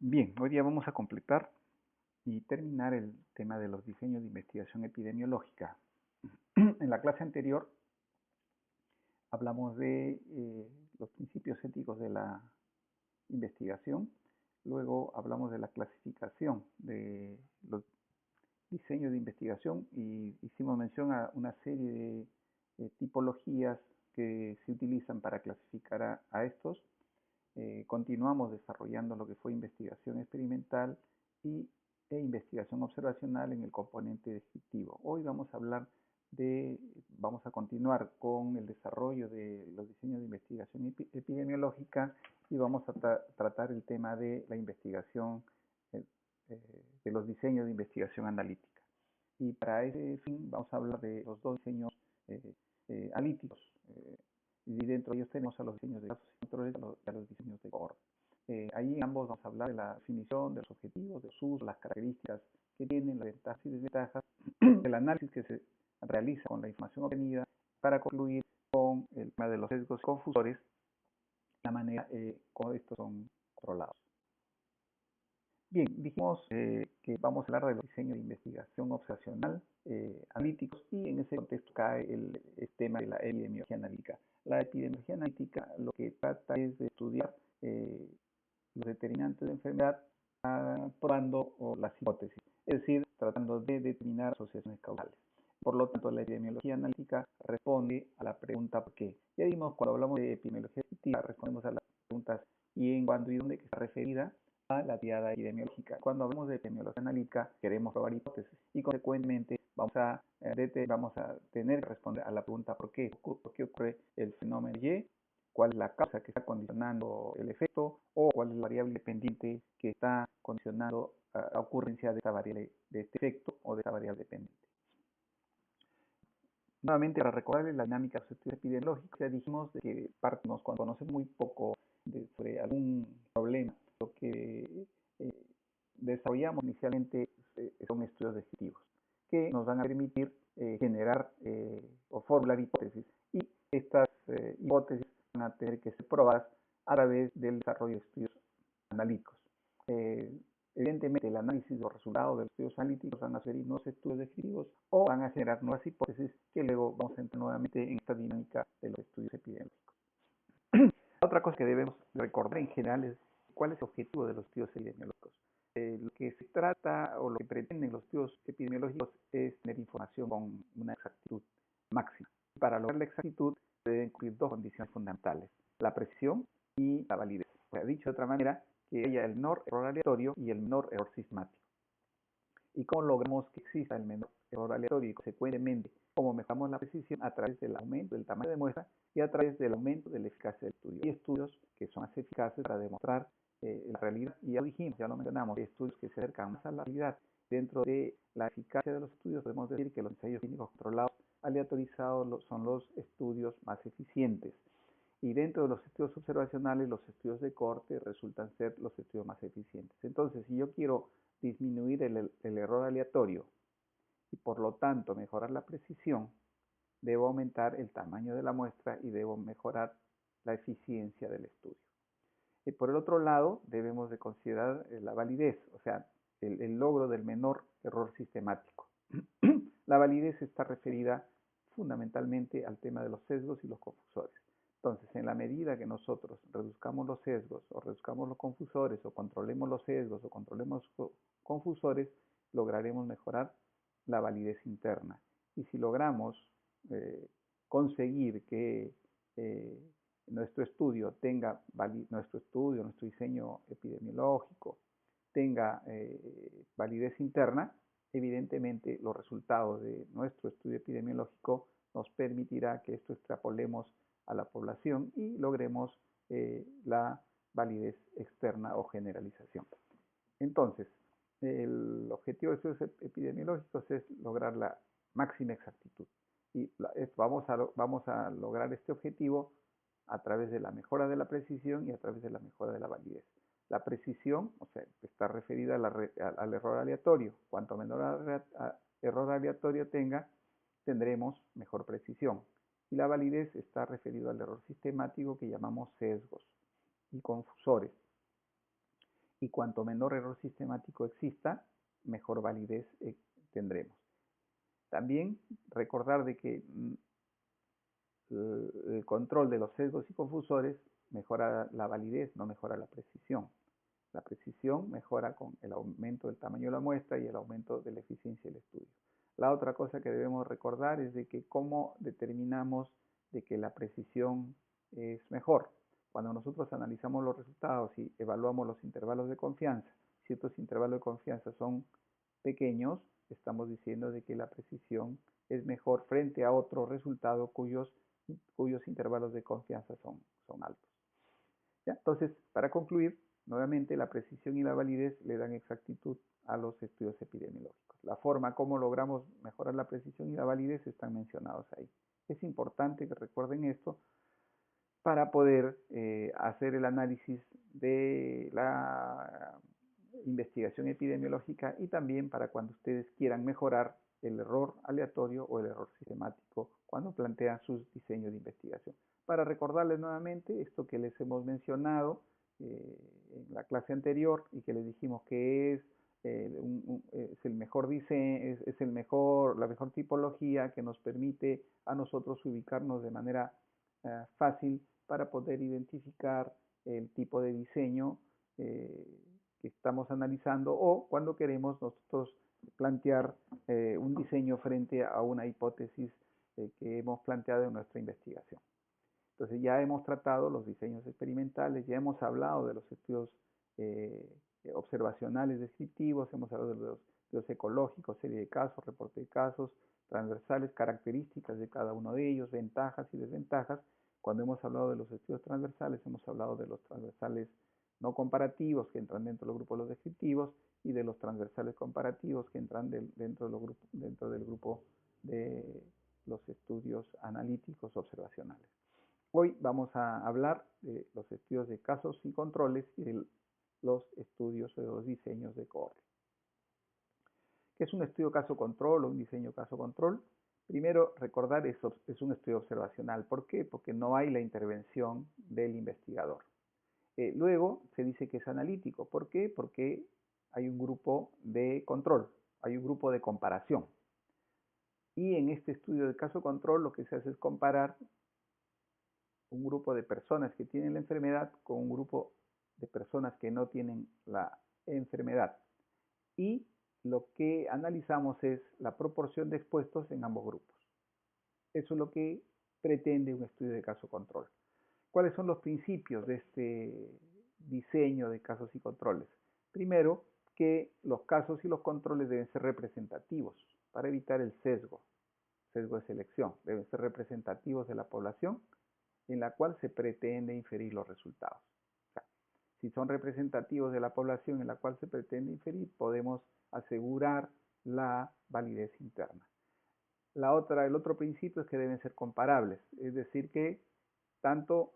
Bien, hoy día vamos a completar y terminar el tema de los diseños de investigación epidemiológica. En la clase anterior hablamos de los principios éticos de la investigación, luego hablamos de la clasificación de los diseños de investigación y hicimos mención a una serie de tipologías que se utilizan para clasificar a estos. Continuamos desarrollando lo que fue investigación experimental y, investigación observacional en el componente descriptivo. Hoy vamos a continuar con el desarrollo de los diseños de investigación epidemiológica y vamos a tratar el tema de la investigación, eh, de los diseños de investigación analítica. Y para ese fin vamos a hablar de los dos diseños analíticos. Y dentro de ellos tenemos a los diseños de casos y controles y a los diseños de cohorte. Ahí en ambos vamos a hablar de la definición, de los objetivos, de los usos, las características que tienen, las ventajas y desventajas, del análisis que se realiza con la información obtenida para concluir con el tema de los sesgos confusores, la manera como estos son controlados. Bien, dijimos que vamos a hablar de los diseños de investigación observacional, analíticos, y en ese contexto cae el tema de la epidemiología analítica. La epidemiología analítica lo que trata es de estudiar los determinantes de enfermedad probando las hipótesis, es decir, tratando de determinar asociaciones causales. Por lo tanto, la epidemiología analítica responde a la pregunta ¿por qué? Ya vimos cuando hablamos de epidemiología descriptiva, respondemos a las preguntas ¿quién, cuándo y dónde?, que está referida a la tirada epidemiológica. Cuando hablamos de epidemiología analítica, queremos probar hipótesis y consecuentemente vamos a tener que responder a la pregunta ¿por qué? ¿Por qué ocurre el fenómeno Y? ¿Cuál es la causa que está condicionando el efecto? ¿O cuál es la variable dependiente que está condicionando la ocurrencia de esta variable, de este efecto o de esta variable dependiente? Nuevamente, para recordarles la dinámica de los estudios epidemiológicos, ya dijimos de que partimos cuando conocemos muy poco sobre algún problema. Lo que desarrollamos inicialmente son estudios descriptivos que nos van a permitir generar o formular hipótesis, y estas hipótesis van a tener que ser probadas a través del desarrollo de estudios analíticos. Evidentemente, el análisis de los resultados de los estudios analíticos van a ser nuevos estudios descriptivos o van a generar nuevas hipótesis que luego vamos a entrar nuevamente en esta dinámica de los estudios epidemiológicos. Otra cosa que debemos recordar en general es cuál es el objetivo de los estudios epidemiológicos. Lo que se trata o lo que pretenden los estudios epidemiológicos es tener información con una exactitud máxima. Para lograr la exactitud se deben cumplir dos condiciones fundamentales: la precisión y la validez. O sea, dicho de otra manera, que haya el menor error aleatorio y el menor error sistemático. ¿Y cómo logramos que exista el menor error aleatorio? Y consecuentemente, cómo mejoramos la precisión a través del aumento del tamaño de muestra y a través del aumento de la eficacia del estudio. Hay estudios que son más eficaces para demostrar la realidad, y ya lo dijimos, ya lo mencionamos, hay estudios que se acercan más a la realidad. Dentro de la eficacia de los estudios podemos decir que los ensayos clínicos controlados aleatorizados son los estudios más eficientes. Y dentro de los estudios observacionales, los estudios de corte resultan ser los estudios más eficientes. Entonces, si yo quiero disminuir el error aleatorio y por lo tanto mejorar la precisión, debo aumentar el tamaño de la muestra y debo mejorar la eficiencia del estudio. Y por el otro lado, debemos de considerar la validez, o sea, el logro del menor error sistemático. La validez está referida fundamentalmente al tema de los sesgos y los confusores. Entonces, en la medida que nosotros reduzcamos los sesgos o reduzcamos los confusores o controlemos los sesgos o controlemos los confusores, lograremos mejorar la validez interna. Y si logramos conseguir que nuestro estudio tenga, nuestro diseño epidemiológico tenga validez interna, evidentemente los resultados de nuestro estudio epidemiológico nos permitirá que esto extrapolemos a la población y logremos la validez externa o generalización. Entonces, el objetivo de estudios epidemiológicos es lograr la máxima exactitud. Y vamos a lograr este objetivo a través de la mejora de la precisión y a través de la mejora de la validez. La precisión, o sea, está referida al error aleatorio. Cuanto menor error aleatorio tendremos mejor precisión. Y la validez está referida al error sistemático que llamamos sesgos y confusores. y cuanto menor error sistemático exista, mejor validez tendremos. También recordar de que el control de los sesgos y confusores mejora la validez, no mejora la precisión. La precisión mejora con el aumento del tamaño de la muestra y el aumento de la eficiencia del estudio. La otra cosa que debemos recordar es de que cómo determinamos de que la precisión es mejor. Cuando nosotros analizamos los resultados y evaluamos los intervalos de confianza, si estos intervalos de confianza son pequeños, estamos diciendo de que la precisión es mejor frente a otro resultado cuyos intervalos de confianza son altos. ¿Ya? Entonces, para concluir, nuevamente la precisión y la validez le dan exactitud a los estudios epidemiológicos. La forma como logramos mejorar la precisión y la validez están mencionados ahí. Es importante que recuerden esto para poder hacer el análisis de la investigación epidemiológica y también para cuando ustedes quieran mejorar el error aleatorio o el error sistemático cuando plantean sus diseños de investigación. Para recordarles nuevamente esto que les hemos mencionado en la clase anterior y que les dijimos que es el mejor diseño, es la mejor tipología que nos permite a nosotros ubicarnos de manera fácil para poder identificar el tipo de diseño que estamos analizando o cuando queremos nosotros plantear un diseño frente a una hipótesis que hemos planteado en nuestra investigación. Entonces ya hemos tratado los diseños experimentales, ya hemos hablado de los estudios observacionales descriptivos, hemos hablado de los estudios ecológicos, serie de casos, reporte de casos, transversales, características de cada uno de ellos, ventajas y desventajas. Cuando hemos hablado de los estudios transversales, hemos hablado de los transversales no comparativos que entran dentro del grupo de los descriptivos y de los transversales comparativos que entran dentro del grupo de los estudios analíticos observacionales. Hoy vamos a hablar de los estudios de casos y controles y de los estudios de los diseños de cohorte. ¿Qué es un estudio caso-control o un diseño caso-control? Primero, recordar es un estudio observacional. ¿Por qué? Porque no hay la intervención del investigador. Luego se dice que es analítico. ¿Por qué? Porque hay un grupo de control, hay un grupo de comparación. Y en este estudio de caso-control lo que se hace es comparar un grupo de personas que tienen la enfermedad con un grupo de personas que no tienen la enfermedad. Y lo que analizamos es la proporción de expuestos en ambos grupos. Eso es lo que pretende un estudio de caso control. ¿Cuáles son los principios de este diseño de casos y controles? Primero, que los casos y los controles deben ser representativos para evitar el sesgo de selección. Deben ser representativos de la población en la cual se pretende inferir los resultados. O sea, si son representativos de la población en la cual se pretende inferir, podemos asegurar la validez interna. El otro principio es que deben ser comparables, es decir que tanto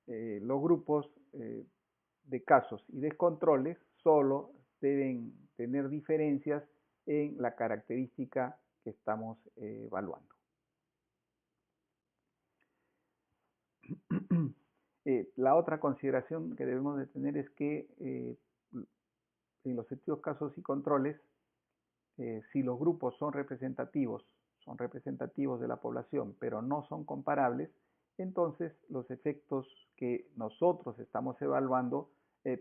los grupos de casos y de controles solo deben tener diferencias en la característica que estamos evaluando. La otra consideración que debemos de tener es que en los estudios casos y controles, si los grupos son representativos de la población, pero no son comparables, entonces los efectos que nosotros estamos evaluando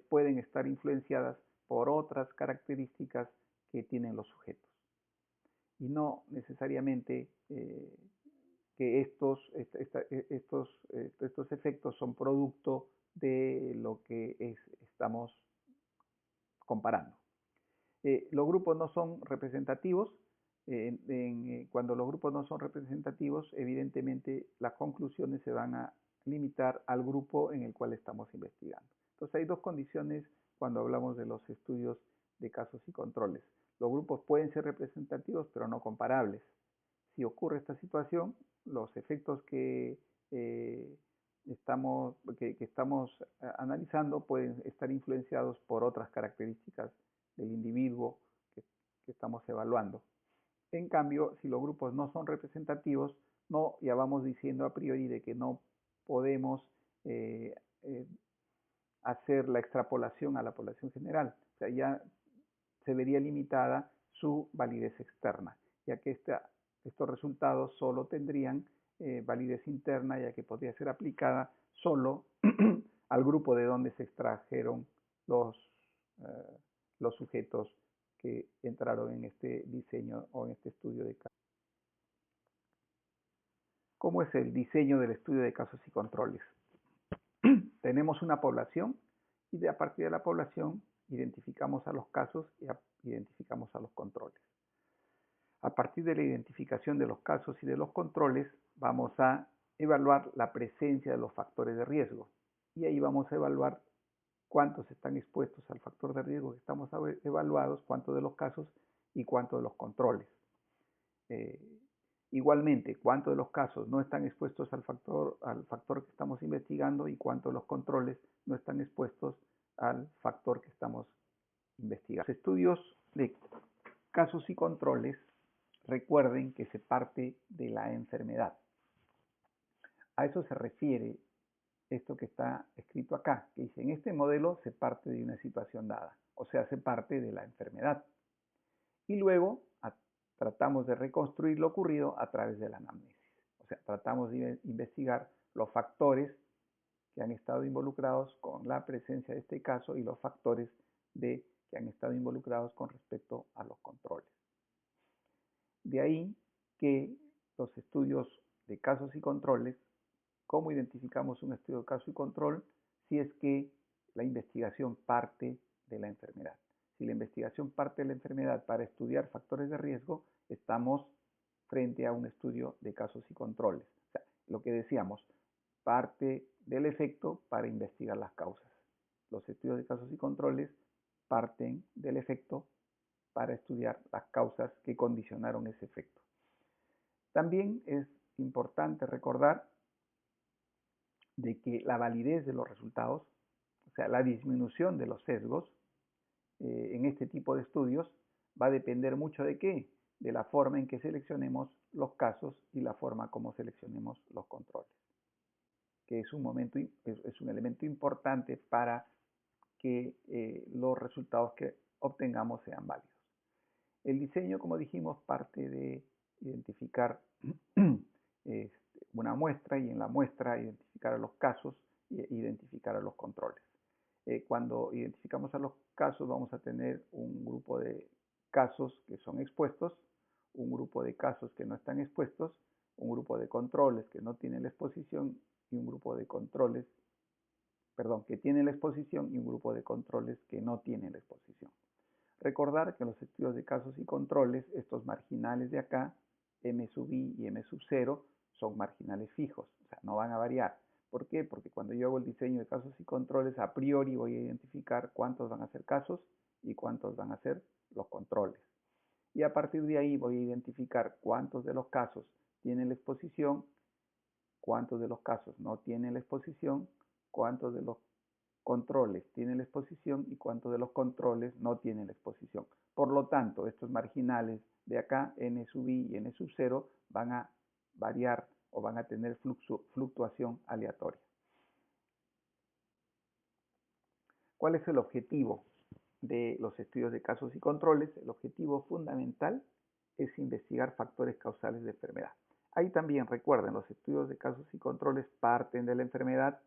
pueden estar influenciadas por otras características que tienen los sujetos. Y no necesariamente que estos efectos son producto de lo que estamos comparando. Los grupos no son representativos. Cuando los grupos no son representativos, evidentemente las conclusiones se van a limitar al grupo en el cual estamos investigando. Entonces hay dos condiciones cuando hablamos de los estudios de casos y controles. Los grupos pueden ser representativos pero no comparables. Si ocurre esta situación, los efectos que estamos analizando pueden estar influenciados por otras características del individuo que estamos evaluando. En cambio, si los grupos no son representativos, ya vamos diciendo a priori de que no podemos hacer la extrapolación a la población general. O sea, ya se vería limitada su validez externa, ya que estos resultados solo tendrían validez interna, ya que podría ser aplicada solo al grupo de donde se extrajeron los sujetos que entraron en este diseño o en este estudio de casos. ¿Cómo es el diseño del estudio de casos y controles? Tenemos una población y a partir de la población identificamos a los casos y identificamos a los controles. A partir de la identificación de los casos y de los controles, vamos a evaluar la presencia de los factores de riesgo. Y ahí vamos a evaluar cuántos están expuestos al factor de riesgo que estamos evaluados, cuántos de los casos y cuántos de los controles. Igualmente, cuántos de los casos no están expuestos al factor que estamos investigando y cuántos de los controles no están expuestos al factor que estamos investigando. Los estudios de casos y controles, recuerden que se parte de la enfermedad. A eso se refiere esto que está escrito acá, que dice, en este modelo se parte de una situación dada, o sea, se parte de la enfermedad. Y luego tratamos de reconstruir lo ocurrido a través de la anamnesis. O sea, tratamos de investigar los factores que han estado involucrados con la presencia de este caso y los factores que han estado involucrados con respecto a los controles. De ahí que los estudios de casos y controles, ¿cómo identificamos un estudio de caso y control? Si es que la investigación parte de la enfermedad. Si la investigación parte de la enfermedad para estudiar factores de riesgo, estamos frente a un estudio de casos y controles. O sea, lo que decíamos, parte del efecto para investigar las causas. Los estudios de casos y controles parten del efecto para estudiar las causas que condicionaron ese efecto. También es importante recordar de que la validez de los resultados, o sea, la disminución de los sesgos en este tipo de estudios va a depender mucho de qué, de la forma en que seleccionemos los casos y la forma como seleccionemos los controles, que es un elemento importante para que los resultados que obtengamos sean válidos. El diseño, como dijimos, parte de identificar una muestra y en la muestra identificar a los casos e identificar a los controles. Cuando identificamos a los casos vamos a tener un grupo de casos que son expuestos, un grupo de casos que no están expuestos, un grupo de controles que no tienen la exposición y un grupo de controles, que tienen la exposición y un grupo de controles que no tienen la exposición. Recordar que en los estudios de casos y controles, estos marginales de acá, M sub I y M sub 0, son marginales fijos, o sea, no van a variar. ¿Por qué? Porque cuando yo hago el diseño de casos y controles, a priori voy a identificar cuántos van a ser casos y cuántos van a ser los controles. Y a partir de ahí voy a identificar cuántos de los casos tienen la exposición, cuántos de los casos no tienen la exposición, cuántos de los controles tienen la exposición y cuántos de los controles no tienen la exposición. Por lo tanto, estos marginales de acá, n sub i y n sub 0, van a variar o van a tener fluctuación aleatoria. ¿Cuál es el objetivo de los estudios de casos y controles? El objetivo fundamental es investigar factores causales de enfermedad. Ahí también recuerden, los estudios de casos y controles parten de la enfermedad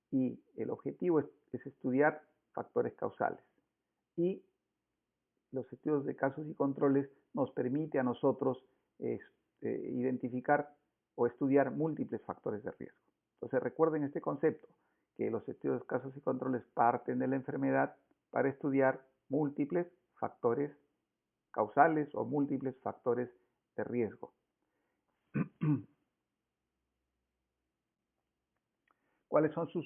y el objetivo es estudiar factores causales. Y los estudios de casos y controles nos permite a nosotros identificar o estudiar múltiples factores de riesgo. Entonces recuerden este concepto, que los estudios de casos y controles parten de la enfermedad para estudiar múltiples factores causales o múltiples factores de riesgo. ¿Cuáles son sus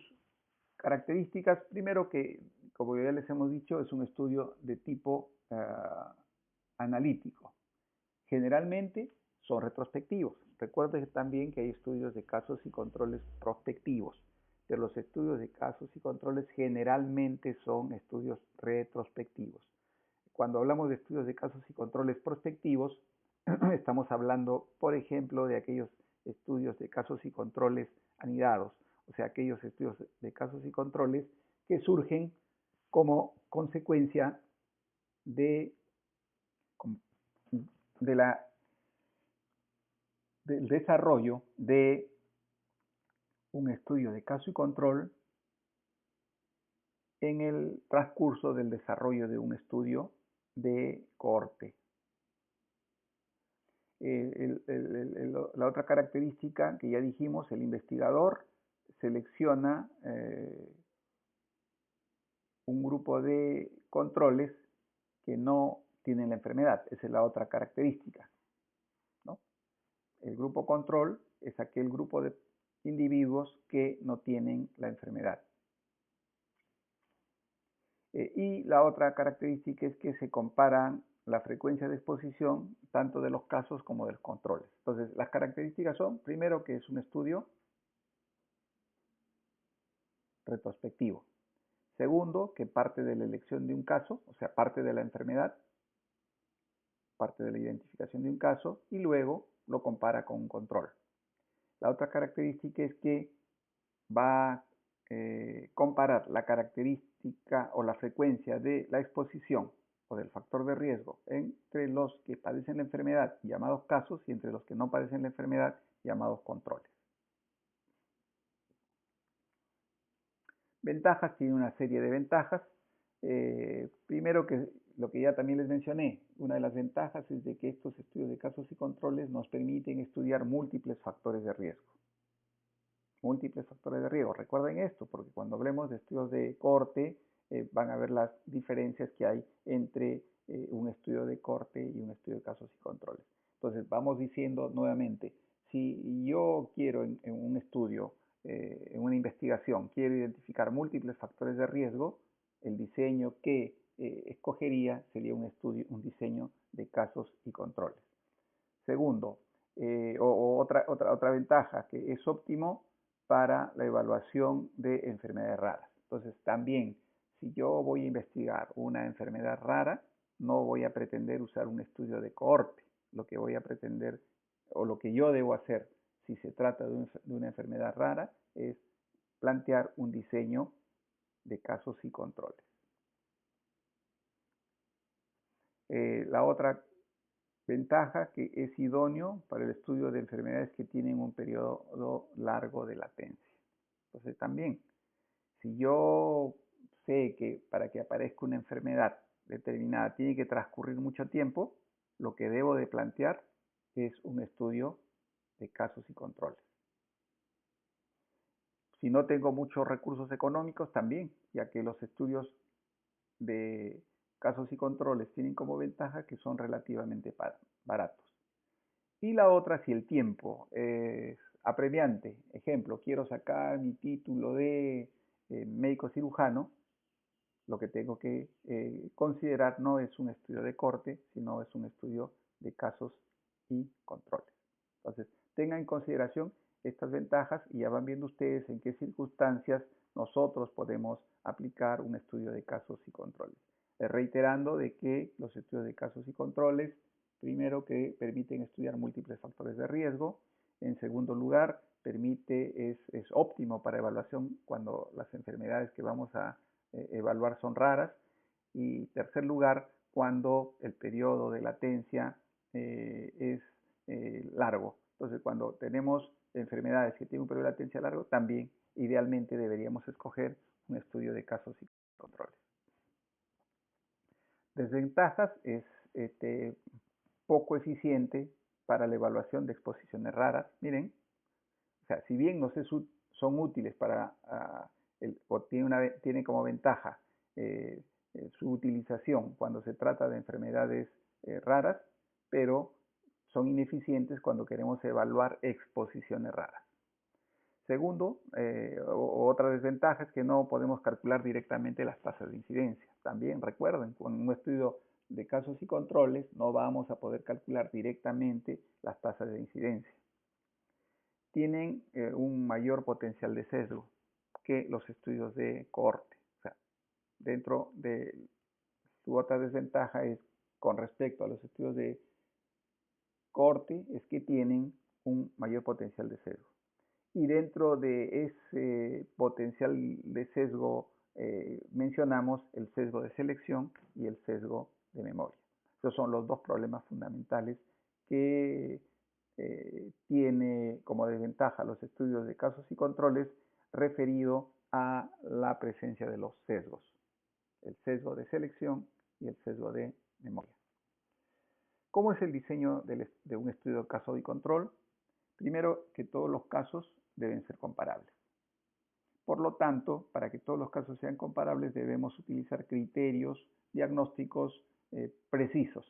características? Primero que, como ya les hemos dicho, es un estudio de tipo analítico. Generalmente son retrospectivos. Recuerden también que hay estudios de casos y controles prospectivos, pero los estudios de casos y controles generalmente son estudios retrospectivos. Cuando hablamos de estudios de casos y controles prospectivos, estamos hablando, por ejemplo, de aquellos estudios de casos y controles anidados, o sea, aquellos estudios de casos y controles que surgen como consecuencia de, del desarrollo de un estudio de caso y control en el transcurso del desarrollo de un estudio de cohorte. La otra característica que ya dijimos, el investigador selecciona un grupo de controles que no tienen la enfermedad. Esa es la otra característica, ¿no? El grupo control es aquel grupo de individuos que no tienen la enfermedad. Y la otra característica es que se comparan la frecuencia de exposición tanto de los casos como de los controles. Entonces, las características son, primero, que es un estudio retrospectivo. Segundo, que parte de la elección de un caso, o sea, parte de la enfermedad, parte de la identificación de un caso, y luego lo compara con un control. La otra característica es que va a comparar la característica o la frecuencia de la exposición o del factor de riesgo entre los que padecen la enfermedad, llamados casos, y entre los que no padecen la enfermedad, llamados controles. Ventajas, tiene una serie de ventajas. Primero, que lo que ya también les mencioné, una de las ventajas es de que estos estudios de casos y controles nos permiten estudiar múltiples factores de riesgo. Múltiples factores de riesgo. Recuerden esto, porque cuando hablemos de estudios de cohorte, van a ver las diferencias que hay entre un estudio de cohorte y un estudio de casos y controles. Entonces, vamos diciendo nuevamente, si yo quiero en un estudio, en una investigación, quiero identificar múltiples factores de riesgo, el diseño que escogería sería un diseño de casos y controles. Segundo, otra ventaja, que es óptimo para la evaluación de enfermedades raras. Entonces, también, si yo voy a investigar una enfermedad rara, no voy a pretender usar un estudio de cohorte. Lo que voy a pretender, o lo que yo debo hacer si se trata de una enfermedad rara, es plantear un diseño de casos y controles. La otra ventaja, que es idóneo para el estudio de enfermedades que tienen un periodo largo de latencia. Entonces también, si yo sé que para que aparezca una enfermedad determinada tiene que transcurrir mucho tiempo, lo que debo de plantear es un estudio de casos y controles. Si no tengo muchos recursos económicos, también, ya que los estudios de casos y controles tienen como ventaja que son relativamente baratos. Y la otra, si el tiempo es apremiante, ejemplo, quiero sacar mi título de médico cirujano, lo que tengo que considerar no es un estudio de corte, sino es un estudio de casos y controles. Entonces, tengan en consideración estas ventajas y ya van viendo ustedes en qué circunstancias nosotros podemos aplicar un estudio de casos y controles. Reiterando de que los estudios de casos y controles, primero, que permiten estudiar múltiples factores de riesgo. En segundo lugar, es óptimo para evaluación cuando las enfermedades que vamos a evaluar son raras. Y tercer lugar, cuando el periodo de latencia es largo. Entonces, cuando tenemos enfermedades que tienen un periodo de latencia largo, también idealmente deberíamos escoger un estudio de casos y controles. Desventajas es poco eficiente para la evaluación de exposiciones raras. Miren, o sea, si bien no son útiles para, o tiene como ventaja su utilización cuando se trata de enfermedades raras, pero son ineficientes cuando queremos evaluar exposiciones raras. Segundo, otra desventaja es que no podemos calcular directamente las tasas de incidencia. También recuerden, con un estudio de casos y controles no vamos a poder calcular directamente las tasas de incidencia. Tienen un mayor potencial de sesgo que los estudios de cohorte. O sea, dentro de su otra desventaja es con respecto a los estudios de cohorte, es que tienen un mayor potencial de sesgo. Y dentro de ese potencial de sesgo mencionamos el sesgo de selección y el sesgo de memoria. Esos son los dos problemas fundamentales que tiene como desventaja los estudios de casos y controles referido a la presencia de los sesgos, el sesgo de selección y el sesgo de memoria. ¿Cómo es el diseño de un estudio de caso y control? Primero, que todos los casos deben ser comparables. Por lo tanto, para que todos los casos sean comparables, debemos utilizar criterios diagnósticos precisos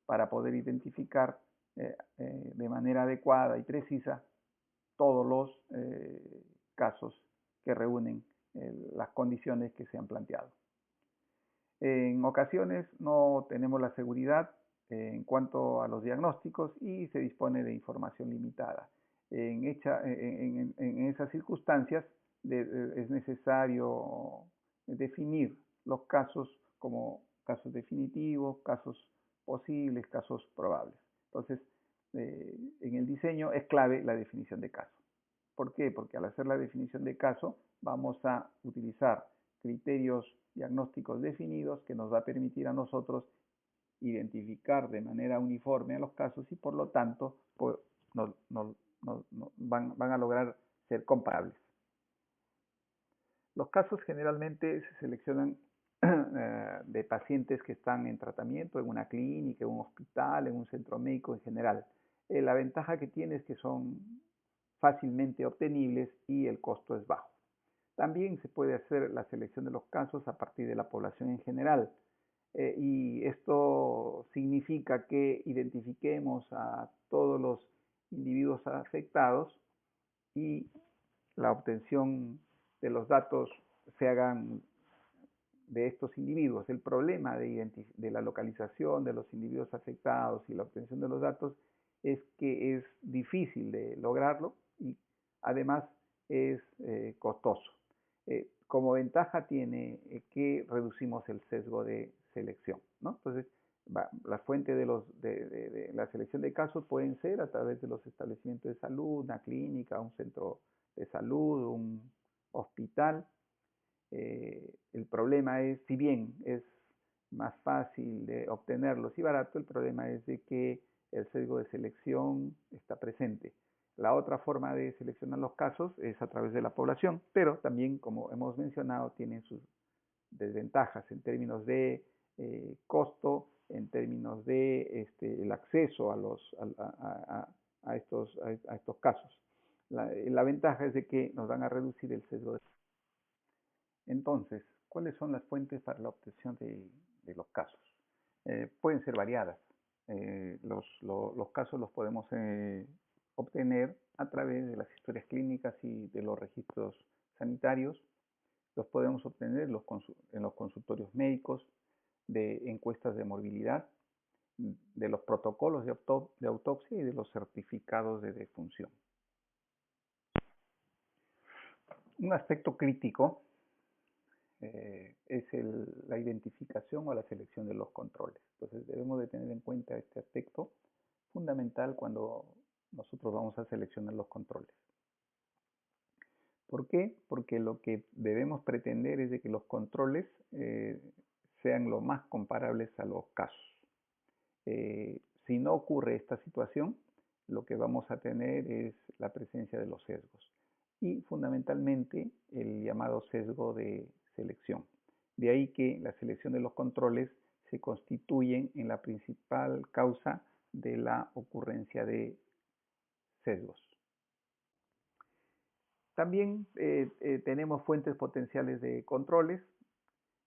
para poder identificar de manera adecuada y precisa todos los casos que reúnen las condiciones que se han planteado. En ocasiones no tenemos la seguridad en cuanto a los diagnósticos y se dispone de información limitada. En esas circunstancias es necesario definir los casos como casos definitivos, casos posibles, casos probables. Entonces, en el diseño es clave la definición de caso. ¿Por qué? Porque al hacer la definición de caso vamos a utilizar criterios diagnósticos definidos que nos va a permitir a nosotros identificar de manera uniforme a los casos y por lo tanto pues, van a lograr ser comparables. Los casos generalmente se seleccionan de pacientes que están en tratamiento en una clínica, en un hospital, en un centro médico en general. La ventaja que tiene es que son fácilmente obtenibles y el costo es bajo. También se puede hacer la selección de los casos a partir de la población en general. Y esto significa que identifiquemos a todos los individuos afectados y la obtención de los datos se hagan de estos individuos. El problema de la localización de los individuos afectados y la obtención de los datos es que es difícil de lograrlo y además es costoso. Como ventaja tiene que reducimos el sesgo de selección, ¿no? Entonces, la fuente de la selección de casos pueden ser a través de los establecimientos de salud, una clínica, un centro de salud, un hospital. El problema es, si bien es más fácil de obtenerlos y barato, el problema es de que el sesgo de selección está presente. La otra forma de seleccionar los casos es a través de la población, pero también, como hemos mencionado, tienen sus desventajas en términos de costo, en términos de el acceso a estos casos. La ventaja es de que nos van a reducir el sesgo de selección. Entonces, ¿cuáles son las fuentes para la obtención de los casos? Pueden ser variadas. Los casos los podemos obtener a través de las historias clínicas y de los registros sanitarios. Los podemos obtener en los consultorios médicos, de encuestas de morbilidad, de los protocolos de autopsia y de los certificados de defunción. Un aspecto crítico es la identificación o la selección de los controles. Entonces debemos de tener en cuenta este aspecto fundamental cuando nosotros vamos a seleccionar los controles. ¿Por qué? Porque lo que debemos pretender es de que los controles sean lo más comparables a los casos. Si no ocurre esta situación, lo que vamos a tener es la presencia de los sesgos y fundamentalmente el llamado sesgo de selección. De ahí que la selección de los controles se constituyen en la principal causa de la ocurrencia de sesgos. También tenemos fuentes potenciales de controles.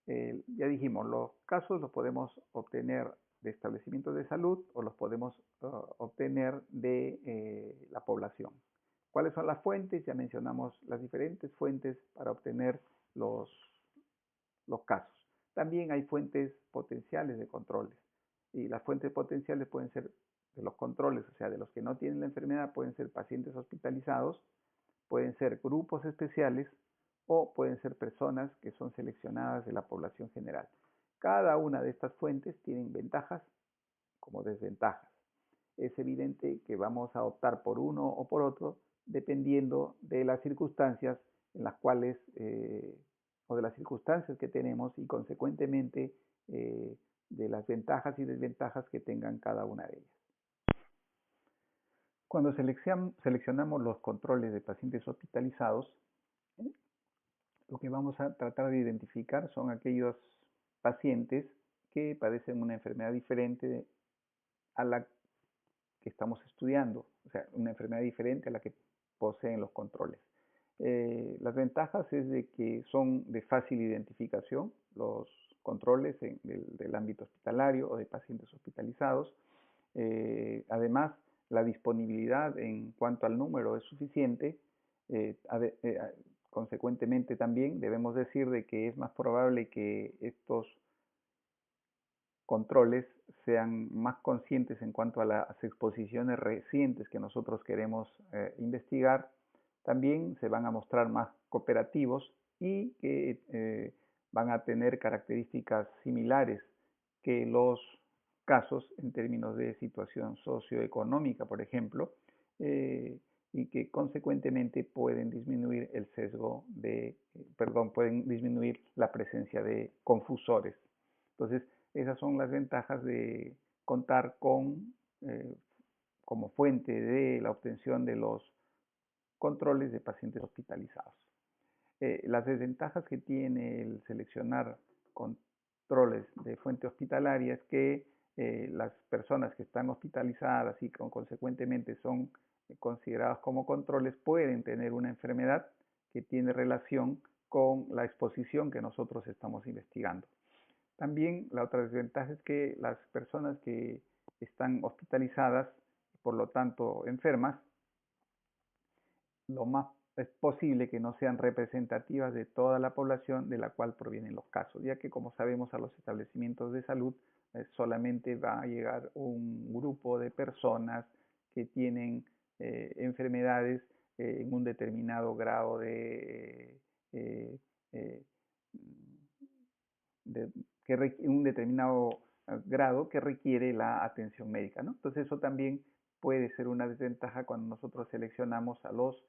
Ya dijimos, los casos los podemos obtener de establecimientos de salud o los podemos obtener de la población. ¿Cuáles son las fuentes? Ya mencionamos las diferentes fuentes para obtener los casos. También hay fuentes potenciales de controles. Y las fuentes potenciales pueden ser de los controles, o sea, de los que no tienen la enfermedad, pueden ser pacientes hospitalizados, pueden ser grupos especiales o pueden ser personas que son seleccionadas de la población general. Cada una de estas fuentes tienen ventajas como desventajas. Es evidente que vamos a optar por uno o por otro dependiendo de las circunstancias en las cuales o de las circunstancias que tenemos y consecuentemente de las ventajas y desventajas que tengan cada una de ellas. Cuando seleccionamos los controles de pacientes hospitalizados, lo que vamos a tratar de identificar son aquellos pacientes que padecen una enfermedad diferente a la que estamos estudiando, o sea, una enfermedad diferente a la que poseen los controles. Las ventajas es de que son de fácil identificación los controles del ámbito hospitalario o de pacientes hospitalizados. Además, la disponibilidad en cuanto al número es suficiente. Consecuentemente también debemos decir de que es más probable que estos controles sean más conscientes en cuanto a las exposiciones recientes que nosotros queremos investigar. También se van a mostrar más cooperativos y que van a tener características similares que los casos en términos de situación socioeconómica, por ejemplo, y que consecuentemente pueden disminuir el sesgo pueden disminuir la presencia de confusores. Entonces, esas son las ventajas de contar con como fuente de la obtención de los controles de pacientes hospitalizados. Las desventajas que tiene el seleccionar controles de fuente hospitalaria es que las personas que están hospitalizadas y consecuentemente son consideradas como controles pueden tener una enfermedad que tiene relación con la exposición que nosotros estamos investigando. También la otra desventaja es que las personas que están hospitalizadas, por lo tanto enfermas, lo más es posible que no sean representativas de toda la población de la cual provienen los casos, ya que como sabemos a los establecimientos de salud solamente va a llegar un grupo de personas que tienen enfermedades en un determinado grado un determinado grado que requiere la atención médica, ¿no? Entonces eso también puede ser una desventaja cuando nosotros seleccionamos a los